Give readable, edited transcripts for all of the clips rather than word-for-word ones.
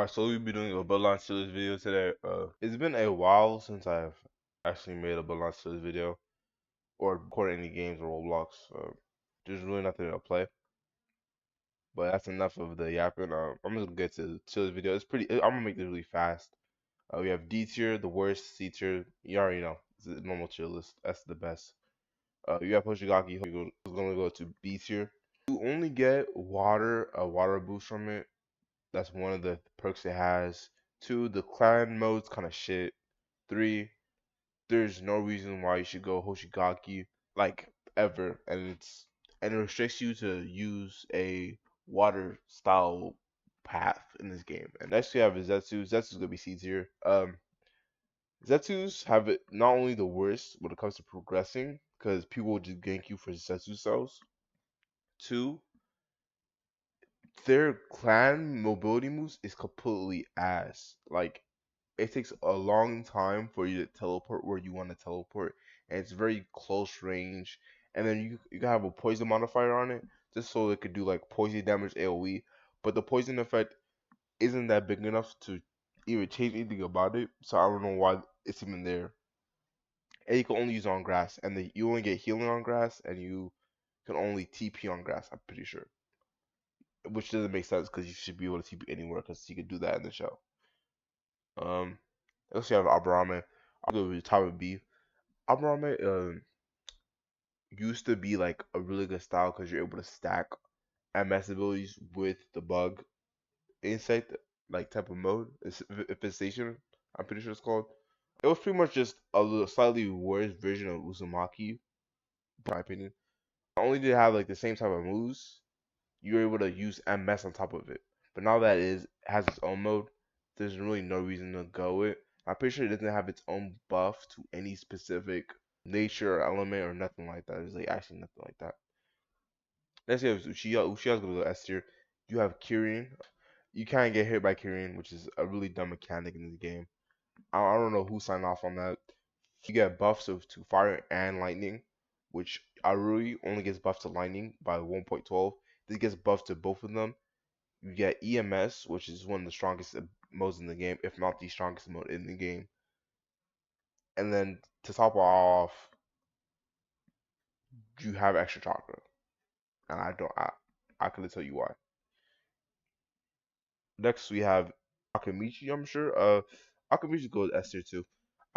Alright, so we'll be doing a Bloodlines series video today. It's been a while since I've actually made a Bloodlines series video or recorded any games or Roblox. There's really nothing to play, but that's enough of the yapping. I'm just gonna get to the series video. I'm gonna make this really fast. We have D tier, the worst, C tier. You already know, it's a normal tier list. That's the best. You have Hoshigaki, who's gonna go to B tier. You only get a water boost from it. That's one of the perks it has. Two, the clan mode's kind of shit. Three, there's no reason why you should go Hoshigaki like ever, and it restricts you to use a water style path in this game. And next we have Zetsu. Zetsu's gonna be C tier. Zetsu's have it not only the worst when it comes to progressing, because people will just gank you for Zetsu cells. Two, their clan mobility moves is completely ass. Like it takes a long time for you to teleport where you want to teleport, and it's very close range. And then you can have a poison modifier on it, just so it could do like poison damage AOE. But the poison effect isn't that big enough to even change anything about it, so I don't know why it's even there. And you can only use it on grass, and then you only get healing on grass, and you can only TP on grass. I'm pretty sure, which doesn't make sense because you should be able to TP anywhere because you can do that in the show. Let's have Aburame. I'll go with top of B. Aburame used to be like a really good style because you're able to stack MS abilities with the bug insect like type of mode. Infestation, I'm pretty sure it's called. It was pretty much just a little slightly worse version of Uzamaki, in my opinion. Not only did it have like the same type of moves, you were able to use MS on top of it. But now that has its own mode, there's really no reason to go it. I'm pretty sure it doesn't have its own buff to any specific nature or element or nothing like that. There's like actually nothing like that. Next you have Uchiha. Uchiha's gonna go S tier. You have Kirin. You can't get hit by Kirin, which is a really dumb mechanic in this game. I don't know who signed off on that. You get buffs to fire and lightning, which Ayuri only gets buffed to lightning by 1.12. This gets buffed to both of them. You get EMS, which is one of the strongest modes in the game, if not the strongest mode in the game. And then to top it all off, you have extra chakra, and I couldn't tell you why. Next we have Akimichi. I'm sure. Akimichi goes S tier too.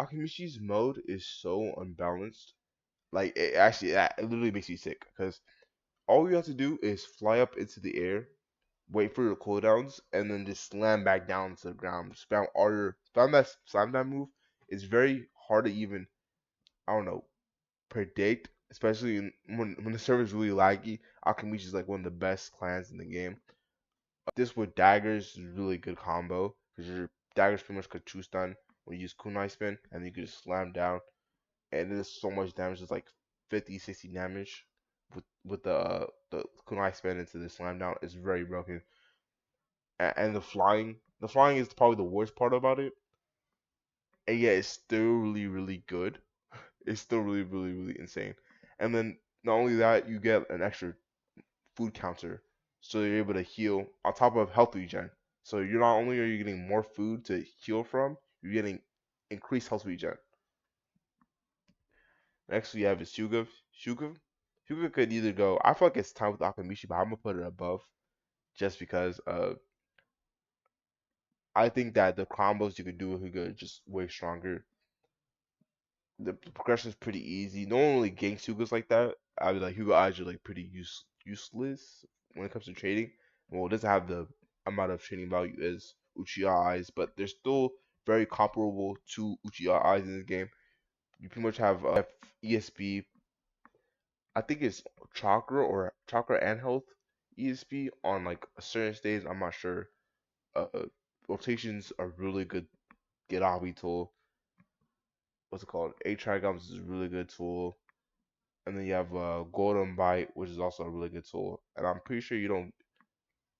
Akimichi's mode is so unbalanced. Like it literally makes you sick because all you have to do is fly up into the air, wait for your cooldowns, and then just slam back down to the ground. Spam that move. It's very hard to even, I don't know, predict, especially when the server is really laggy. Akimichi is like one of the best clans in the game. This with daggers is a really good combo because your daggers pretty much could true stun when you use kunai spin, and you can just slam down, and there's so much damage. It's like 50, 60 damage with the kunai spin into the slam down. It's very broken. And the flying is probably the worst part about it, and yet it's still really really good. It's still really really really insane. And then not only that, you get an extra food counter, so you're able to heal on top of health regen. So you're not only are you getting more food to heal from, you're getting increased health regen. Next we have is Hyuga. Hyuga. Hyuga could either go. I feel like it's time with Akimichi, but I'm gonna put it above just because I think that the combos you could do with Hyuga are just way stronger. The progression is pretty easy. No one really ganks Hyugas like that. I mean, like Hyuga eyes are like pretty useless when it comes to trading. Well, it doesn't have the amount of trading value as Uchiha eyes, but they're still very comparable to Uchiha eyes in this game. You pretty much have ESP. I think it's chakra and health ESP on like a certain stage. I'm not sure. Rotations are really good. Get Abi tool. What's it called? 8 Trigoms is a really good tool. And then you have Golden Bite, which is also a really good tool. And I'm pretty sure you don't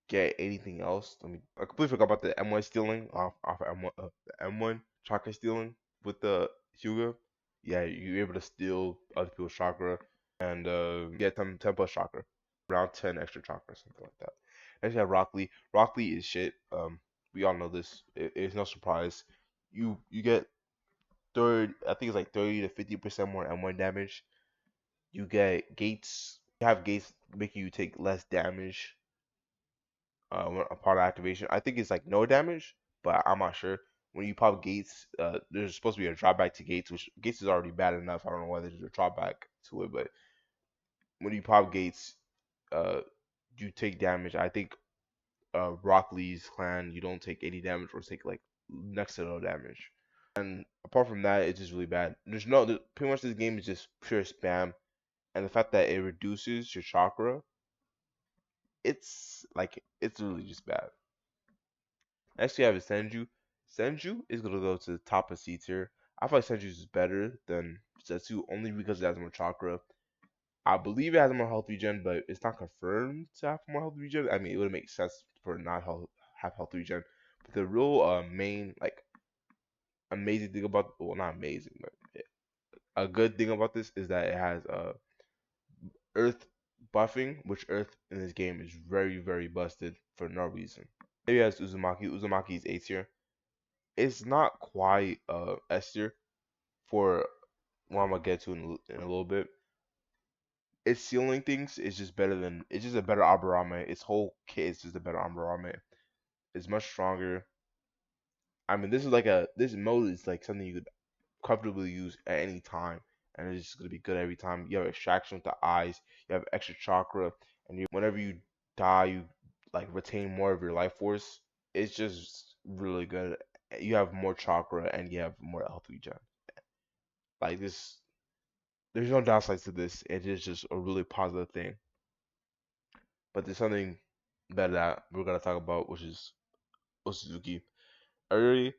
get anything else. I completely forgot about the M1 stealing off M1, the M1 chakra stealing with the Hyuga. Yeah, you're able to steal other people's chakra and get them 10 plus chakra, around 10 extra chakra, something like that. Next you have Rock Lee. Rock Lee is shit. We all know this. It's no surprise. You get third. I think it's like 30 to 50% more M1 damage. You get gates. You have gates making you take less damage upon activation. I think it's like no damage, but I'm not sure. When you pop gates, there's supposed to be a drawback to gates, which gates is already bad enough. I don't know why there's a drawback to it, but when you pop gates, uh, you take damage. I think Rock Lee's clan, you don't take any damage or take like next to no damage. And apart from that, it's just really bad. Pretty much this game is just pure spam, and the fact that it reduces your chakra, it's really just bad. Next we have is Senju. Senju is gonna go to the top of C tier. I feel like Senju is better than Zetsu only because it has more chakra. I believe it has more health regen, but it's not confirmed to have more health regen. I mean, it would make sense for not have health regen. But the real main like amazing thing about, well, not amazing, but a good thing about this is that it has earth buffing, which earth in this game is very busted for no reason. It has Uzumaki. Uzumaki is A tier. It's not quite S tier for what I'm gonna get to in a little bit. Its sealing things is just better than, it's just a better Aburame. Its whole kit is just a better Aburame. It's much stronger. I mean, this mode is like something you could comfortably use at any time, and it's just gonna be good every time. You have extraction with the eyes, you have extra chakra, and whenever you die, you like retain more of your life force. It's just really good. You have more chakra and you have more health regen. Like this, there's no downsides to this. It is just a really positive thing. But there's something better that we're gonna talk about, which is Ōtsutsuki. Ayuri,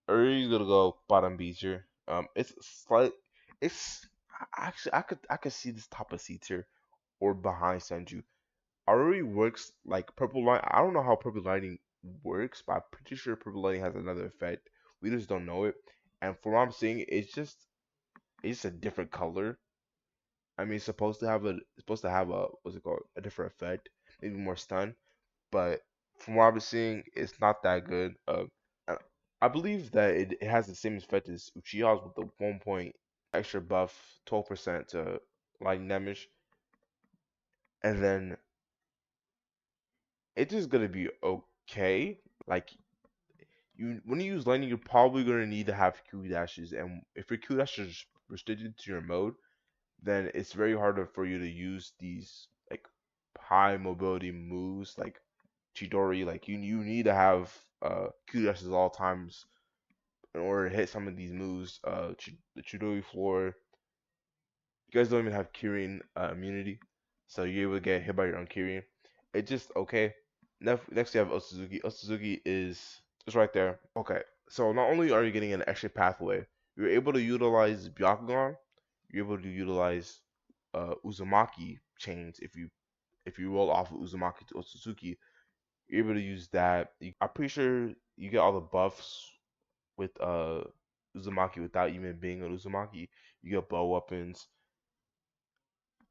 Ayuri's gonna go bottom B tier. It's slight. It's actually I could see this top of C tier or behind Senju. Ayuri works like purple line. I don't know how purple lighting works, but I'm pretty sure purple lighting has another effect. We just don't know it. And from what I'm seeing, it's a different color. I mean, it's supposed to have a what's it called, a different effect, maybe more stun. But from what I'm seeing, it's not that good. I I believe that it has the same effect as Uchiha's with the 1 point extra buff, 12% to lightning damage, and then it's just gonna be okay. Like you, when you use lightning, you're probably gonna need to have Q dashes, and if your Q dashes is restricted to your mode, then it's very harder for you to use these like high mobility moves like Chidori. Like you need to have Q dashes all times in order to hit some of these moves. The Chidori floor. You guys don't even have Kirin immunity, so you're able to get hit by your own Kirin. It's just okay. Next you have Ōtsutsuki. Ōtsutsuki is right there. Okay, so not only are you getting an extra pathway, you're able to utilize Byakugan. You're able to utilize Uzamaki chains if you roll off of Uzumaki to Ōtsutsuki. You're able to use that. I'm pretty sure you get all the buffs with Uzumaki without even being an Uzumaki. You get bow weapons.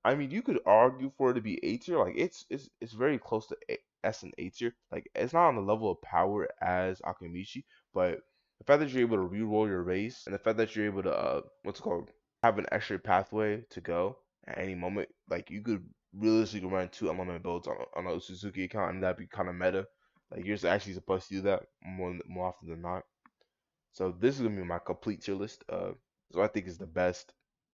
I mean, you could argue for it to be A tier. Like it's very close to S and A tier. Like it's not on the level of power as Akimichi, but the fact that you're able to re-roll your race and the fact that you're able to what's it called, have an extra pathway to go at any moment. Like you could realistically run 2 element builds on a Ōtsutsuki account, and that'd be kind of meta. Like you're actually supposed to do that more often than not. So this is gonna be my complete tier list. So I think is the best.